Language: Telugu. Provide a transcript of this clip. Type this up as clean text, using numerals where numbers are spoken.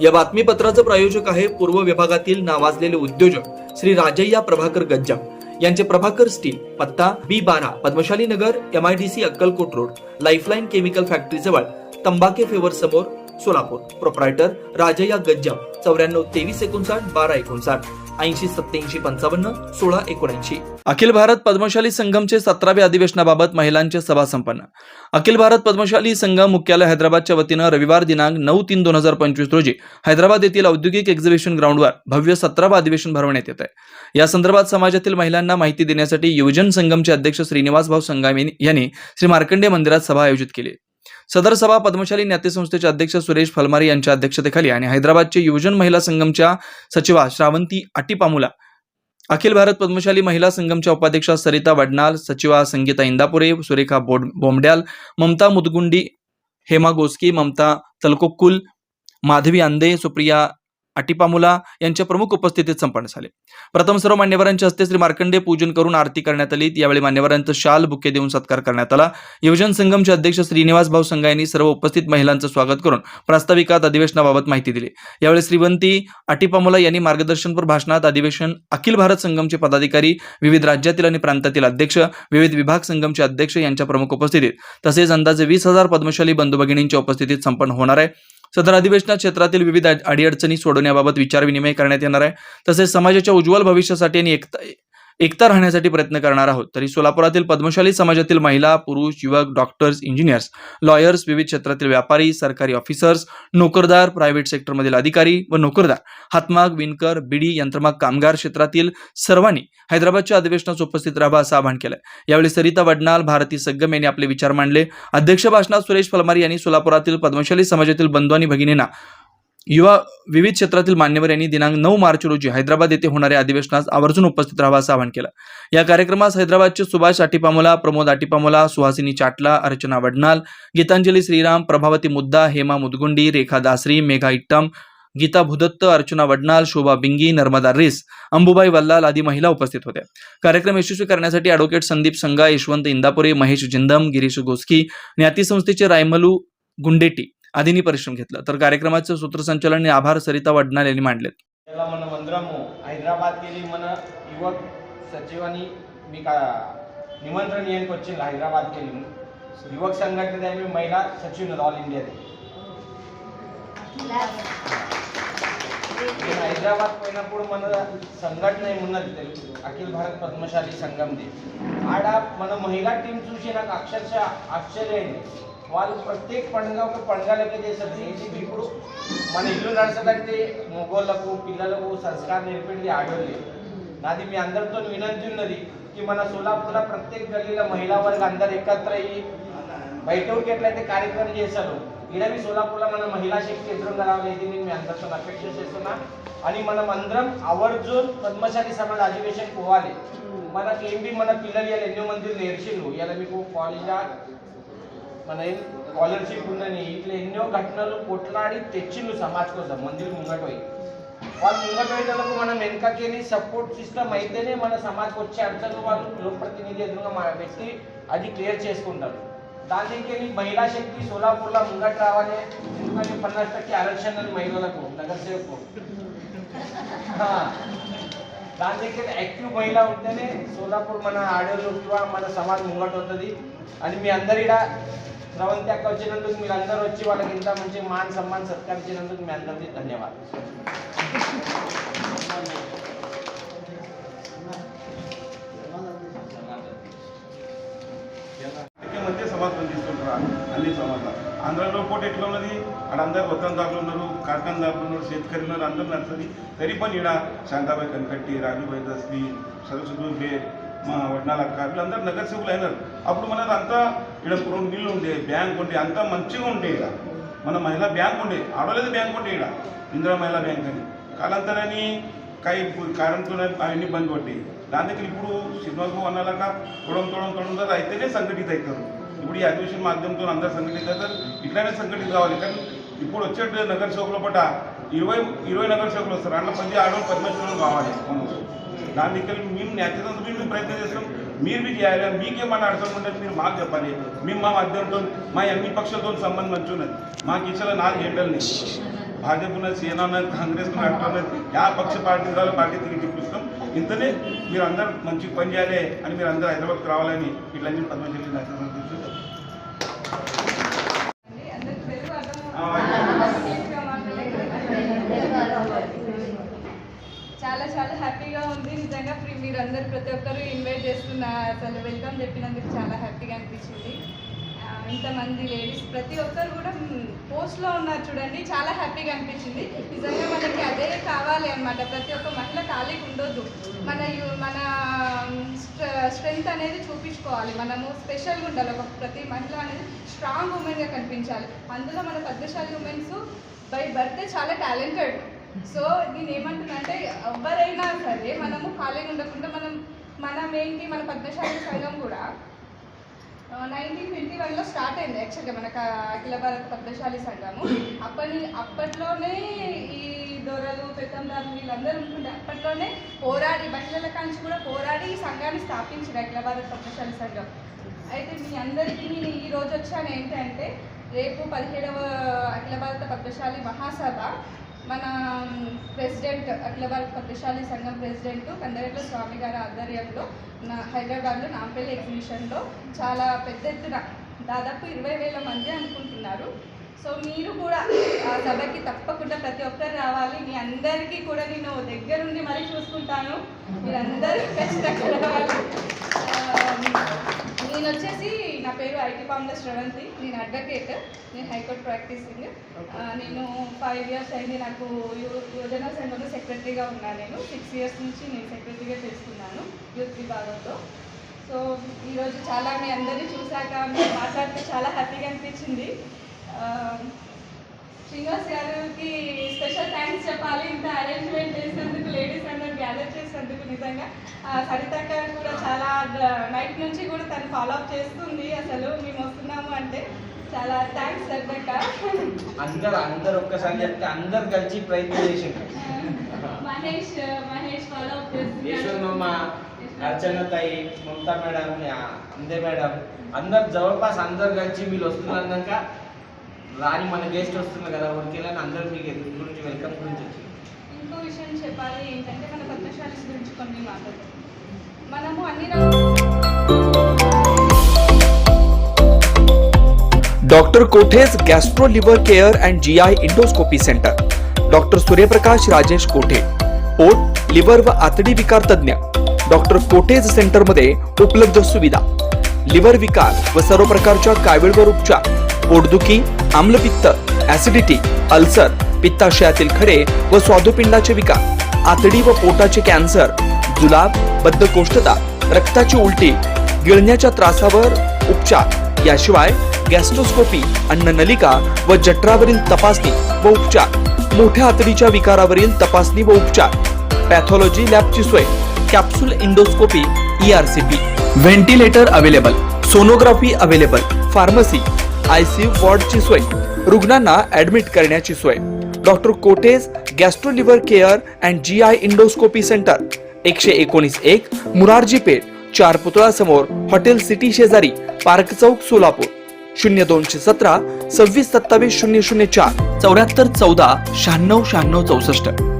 या बातमीपत्राचं प्रायोजक आहे पूर्व विभागातील नावाजलेले उद्योजक श्री राजय्या प्रभाकर गज्जाम यांचे प्रभाकर स्टील, पत्ता B12 पद्मशाली नगर, MIDC Akkalkot road, lifeline chemical factory जवळ, तंबाके फेवर समोर, सोलापूर. प्रोप्रायटर राजय्या गज्जाम 94 23 59 12 59 80 87 55 16 79. अखिल भारत पद्मशाली संगमचे 17वे अधिवेशनाबाबत महिलांचे सभा संपन्न. अखिल भारत पद्मशाली संगम मुख्यालय हैदराबादच्या वतीनं रविवार दिनांक 9/3/2025 रोजी हैदराबाद येथील औद्योगिक एक्झिबिशन ग्राउंडवर भव्य 17वे अधिवेशन भरवण्यात येत आहे. या संदर्भात समाजातील महिलांना माहिती देण्यासाठी युवजन संगमचे अध्यक्ष श्रीनिवास भाऊ संगामे यांनी श्री मार्कंडे मंदिरात सभा आयोजित केली. सदर सभा पद्मशाली नाट्यसंस्थेचे अध्यक्ष सुरेश फलमारी यांच्या अध्यक्षतेखाली आणि हैदराबादचे युवजन महिला संगमच्या सचिवा श्रावंती आटीपामुला, अखिल भारत पद्मशाली महिला संगमच्या उपाध्यक्षा सरिता वडनाल, सचिवा संगीता इंदापुरे, सुरेखा बोमड्याल, ममता मुदगुंडी, हेमा गोस्की, ममता तलकोकुल, माधवी आंदे, सुप्रिया आटीपामुला यांच्या प्रमुख उपस्थितीत संपन्न झाले. प्रथम सर्व मान्यवरांच्या हस्ते श्री मार्कंडे पूजन करून आरती करण्यात आली. यावेळी मान्यवरांचा शाल बुके देऊन सत्कार करण्यात आला. युवजन संगमचे अध्यक्ष श्रीनिवास भाऊ संगा यांनी सर्व उपस्थित महिलांचं स्वागत करून प्रास्ताविकात अधिवेशनाबाबत माहिती दिली. यावेळी श्रीवंती आटीपामुला यांनी मार्गदर्शनपर भाषणात अधिवेशन अखिल भारत संगमचे पदाधिकारी, विविध राज्यातील आणि प्रांतातील अध्यक्ष, विविध विभाग संगमचे अध्यक्ष यांच्या प्रमुख उपस्थितीत तसेच अंदाजे 20,000 पद्मशाली बंधू भगिनींच्या उपस्थितीत संपन्न होणार आहे. सदर अधिवेशनात क्षेत्रातील विविध अडीअडचणी सोडवण्याबाबत विचारविनिमय करण्यात येणार आहे. तसेच समाजाच्या उज्ज्वल भविष्यासाठी आणि एकता राहण्यासाठी प्रयत्न करणार आहोत. तरी सोलापुरातील पद्मशाली समाजातील महिला, पुरुष, युवक, डॉक्टर्स, इंजिनियर्स, लॉयर्स, विविध क्षेत्रातील व्यापारी, सरकारी ऑफिसर्स, नोकरदार, प्रायव्हेट सेक्टरमधील अधिकारी व नोकरदार, हातमाग, विणकर, बिडी, यंत्रमाग कामगार क्षेत्रातील सर्वांनी हैदराबादच्या अधिवेशनात उपस्थित राहावं असं आवाहन केलं. यावेळी सरिता वडनाल, भारती सग्गम यांनी आपले विचार मांडले. अध्यक्ष भाषणात सुरेश फलमारी यांनी सोलापुरातील पद्मशाली समाजातील बंधू आणि भगिनींना युवा विविध क्षेत्रातील मान्यवर यांनी दिनांक 9 मार्च रोजी हैदराबाद येथे होणाऱ्या अधिवेशनास आवर्जून उपस्थित राहावं असं आवाहन केलं. या कार्यक्रमास हैदराबादचे सुभाष आटीपामुला, प्रमोद आटीपामुला, सुहासिनी चाटला, अर्चना वडनाल, गीतांजली श्रीराम, प्रभावती मुद्दा, हेमा मुदगुंडी, रेखा दासरी, मेघा इट्टम, गीता भूदत्त, अर्चना वडनाल, शोभा बिंगी, नर्मदा रिस, अंबुबाई वल्लाल आदी महिला उपस्थित होत्या. कार्यक्रम यशस्वी करण्यासाठी ॲडव्होकेट संदीप संगा, यशवंत इंदापुरे, महेश जिंदम, गिरीश गोस्की, न्याती संस्थेचे रायमलू गुंडेटी आदींनी परिश्रम घेतला. तर कार्यक्रमाचे सूत्रसंचालन आणि आभार सरिता वडनाल यांनी मांडलेत. मन मंद्रमो हैदराबाद केली मन युवक सचिवांनी मी का निमंत्रण येईन कोचिन हैदराबाद केली युवक संघटनेत मी महिला सचिव ऑल इंडिया हैदराबाद पहिनापूर मन संघटने म्हणत अखिल भारत पद्मशाली संगम दे आड मन महिला टीम चूसी నాకు అక్షరశः ఆశ్చర్యమైంది. వాళ్ళు ప్రత్యేక పండుగలకి చేసేది ఇప్పుడు మన ఇల్లు నడచడానికి మగోళ్ళకు పిల్లలకు సంస్కారం నేర్పేది ఆడోళ్ళే. నాది మీ అందరితో వినంతి ఉన్నది की మన సోలాపూర్లో ప్రత్యేక గల్లీలో మహిళా వర్గ అందరు एकत्र అయ్యి బయట ఊరికి ఎట్లయితే కార్యక్రమం చేశారు ఇక్కడ మీ సోలాపూర్లో మన మహిళా శక్తి ఎదురుగా రావాలని నేను మీ అందరితో అపేక్ష చేస్తున్నా. అని మనం అందరం ఆవర్జూన్ పద్మశాలి సమాజ అధివేశం పోవాలి. మనకి ఏంటి మన పిల్లలు ఇలా ఎన్నో మంది నేర్చిండ్రు. ఇలా మీకు కాలేజ్లో మన స్కాలర్షిప్ ఉందని ఇట్లా ఎన్నో ఘటనలు కొట్లాడి తెచ్చిండ్రు సమాజ్ కోసం మందికి ముంగట పోయి వాళ్ళు ముంగట పోయేటప్పుడు మనం వెనకకెళ్ళి సపోర్ట్ సిస్టమ్ అయితేనే మన సమాజ్కి వచ్చే అర్థంలో వాళ్ళు లోకప్రతినిధి ఎదురుగా పెట్టి అది క్లియర్ చేసుకుంటారు. దానికి మహిళా శక్తి సోలాపూర్లో ముంగట రావాలి. ఎందుకంటే 50% ఆరక్షణ మహిళలకు నగరసేవకు దానికి యాక్టివ్ మహిళ ఉంటేనే సోలాపూర్ మన ఆడోళ్ళు మన సమాజ్ ముంగట అవుతుంది. అని మీ అందరి స్రవంతి అక్క వచ్చినందుకు మీరందరూ వచ్చి వాళ్ళకి ఇంత మంచి మాన్ సమ్మాన్ సత్కరించినందుకు మీ అందరికీ ధన్యవాదాలు. మధ్య సమాజం తీసుకుంటారు అన్ని సమాజాలు. ఆంధ్రలో పోటీ ఎట్లా ఉన్నది అక్కడ అందరు వతందారులు ఉన్నారు, కార్ఖానదారులు ఉన్నారు, शेतकरी ఉన్నారు, అందరూ నడుస్తుంది. तरी पण ఇక్కడ శాంతాబాయి కనకట్టి, రాజీబాయి దస్తి, సరస్వతి బేర్, మా వడ్నాల అక్క వీళ్ళందరూ నగరసేవకులు అయినారు. అప్పుడు మనది అంతా ఇక్కడ 2 మిల్లు ఉండే, బ్యాంక్ ఉండే, అంతా మంచిగా ఉండే. ఇక్కడ మన మహిళా బ్యాంక్ ఉండే, ఆడలేదు బ్యాంక్ ఉండే. ఇక్కడ ఇందిరా మహిళా బ్యాంక్ అని కాలంతరని కారణంతో అవన్నీ బంద్ కొట్టి దాని దగ్గర ఇప్పుడు సినిమాకు అన్నలాగా తొడం అయితేనే సంఘటిత అవుతారు. ఇప్పుడు ఈ అధివేశన మాధ్యమంతో అందరూ సంఘటిత అవుతారు. ఇట్లానే సంఘటిత కావాలి. కానీ ఇప్పుడు వచ్చే నగర సేవకుల పట్ల 20 నగర సేవకులు వస్తారు. అందులో 10 ఆడవాళ్ళు 10 కావాలి. దాని దగ్గర మేము న్యాయతంతో మేము ప్రయత్నం చేస్తాం. మీరు మీ చేయాలి. మీకేమన్నా అడగడం ఉంటే మీరు మాకు చెప్పాలి. మేము మా మధ్యంతో మా అన్ని పక్షాలతో సంబంధం మంచి ఉన్నది. మాకు ఇచ్చిన 4 గంటలని భాజపను సేనను కాంగ్రెస్ను అట్లా యా పక్ష పార్టీ వాళ్ళ పార్టీ తిరిగి చూపిస్తాం ఇంతనే మీరు అందరూ మంచి పని చేయాలి అని మీరు అందరూ హైదరాబాద్కి రావాలని ఇట్లన్నీ పద్మజల్లి చాలా చాలా హ్యాపీగా ఉంది నిజంగా. మీరందరూ ప్రతి ఒక్కరు ఇన్వైట్ చేస్తున్న అసలు వెల్కమ్ చెప్పినందుకు చాలా హ్యాపీగా అనిపించింది. ఇంతమంది లేడీస్ ప్రతి ఒక్కరు కూడా పోస్ట్లో ఉన్నారు చూడండి, చాలా హ్యాపీగా అనిపించింది. నిజంగా మనకి అదే కావాలి అన్నమాట. ప్రతి ఒక్క మహిళ ఖాళీగా ఉండొద్దు, మన స్ట్రెంగ్త్ అనేది చూపించుకోవాలి, మనము స్పెషల్గా ఉండాలి. ప్రతి మహిళ అనేది స్ట్రాంగ్ ఉమెన్గా కనిపించాలి. అందులో మన పద్మశాలి ఉమెన్స్ బై బర్త్ చాలా టాలెంటెడ్. సో దీన్ని ఏమంటున్నానంటే ఎవరైనా సరే మనము ఖాళీగా ఉండకుండా మనమేంటి మన పద్మశాలి సంఘం కూడా 1921లో స్టార్ట్ అయింది యాక్చువల్గా మన అఖిల భారత పద్మశాలి సంఘము. అప్పట్లోనే ఈ దొరలు పెత్తందారులు వీళ్ళందరూ ఉంటుండే. అప్పట్లోనే పోరాడి మహిళల కాంచి కూడా పోరాడి ఈ సంఘాన్ని స్థాపించారు అఖిల భారత పద్మశాలి సంఘం. అయితే మీ అందరికీ నేను ఈ రోజు వచ్చాను ఏంటంటే, రేపు 17వ అఖిల భారత పద్మశాలి మహాసభ మన ప్రెసిడెంట్ అఖిల భారత పద్మశాలి సంఘం ప్రెసిడెంట్ కందరెడ్ల స్వామి గారి ఆధ్వర్యంలో హైదరాబాద్లో నాంపల్లి ఎగ్జిబిషన్లో చాలా పెద్ద ఎత్తున దాదాపు 20,000 మంది అనుకుంటున్నారు. సో మీరు కూడా ఆ సభకి తప్పకుండా ప్రతి ఒక్కరు రావాలి. మీ అందరికీ కూడా నేను దగ్గరుండి మరీ చూసుకుంటాను, మీరందరూ ఖచ్చితంగా రావాలి. నేను వచ్చేసి నా పేరు ఐటీ పాంల శ్రవంతి, నేను అడ్వకేట్, నేను హైకోర్టు ప్రాక్టీసింగ్. నేను 5 years అయింది నాకు యువజన సంఘంలో సెక్రటరీగా ఉన్నాను. నేను 6 years నుంచి నేను సెక్రటరీగా చేస్తున్నాను యూత్ విభాగంలో. సో ఈరోజు చాలా మీ అందరినీ చూశాక మీరు మాట్లాడితే చాలా హ్యాపీగా అనిపించింది. శ్రీనివాస్ గారికి స్పెషల్ థ్యాంక్స్ చెప్పాలి, ఇంత అరేంజ్మెంట్ చేసినందుకు, లేడీస్ అందరూ గ్యాదర్ చేసినందుకు. నిజంగా సరితక్క కూడా చాలా నైట్ నుంచి కూడా తను ఫాలో అప్ చేస్తుంది. అసలు మేము వస్తున్నాము అంటే చాలా థ్యాంక్స్ సరితక్క. అందరు ఒక్కసారి చెప్తే అందరు కలిసి ప్రయత్నం చేసిండ్రు. మహేష్ ఫాలో అప్ చేస్తుంది, యశ్వమ్మ, అర్చన తాయి, మమతా మేడం, అందే మేడం, అందరు జవల్పాస్ అందరు కలిసి మీరు వస్తున్నాక రాని మన గెస్ట్ వస్తున్నారు కదా ఊరికెళ్ళని అందరూ మీకు ఎదురు గురించి వెల్కమ్ గురించి వచ్చింది. ఇంకో విషయం చెప్పాలి ఏంటంటే మన పద్మశాలీస్ గురించి కొన్ని మాట్లాడుతాం. మనము అన్ని doctor Kothe's gastro liver care and GI endoscopy centre, doctor Suryaprakash Rajesh Kothe, पोट, लिव्हर व आतडी विकार तज्ञ. डॉक्टर कोठेज सेंटर मध्ये उपलब्ध सुविधा, लिव्हर विकार व सर्व प्रकारच्या कावीळवर उपचार, पोटदुखी, आम्लपित्त, ऍसिडिटी, अल्सर, पित्ताशयातील खडे व स्वादुपिंडाचे विकार, आतडी व पोटाचे कॅन्सर, जुलाब, बद्धकोष्ठता, रक्ताची उलटी, गिळण्याच्या त्रासावर उपचार. याशिवाय गॅस्ट्रोस्कोपी, अन्ननलिका व जठरावरील तपासणी व उपचार, मोठ्या आतडीच्या विकारावरील तपासणी व उपचार, पॅथॉलॉजी लॅबची सोय, capsule endoscopy, ERCP, ventilator available, sonography available, pharmacy, ICU वॉर्डची सोय, रुग्णांना ऍडमिट करण्याची सोय. डॉक्टर कोटेज gastro liver care and GI endoscopy centre, 119-1 Murarji Peth, 4 पुतळा समोर, हॉटेल सिटी शेजारी, पार्क चौक, सोलापूर. 0217 26 27 004 74 14 96 96 64.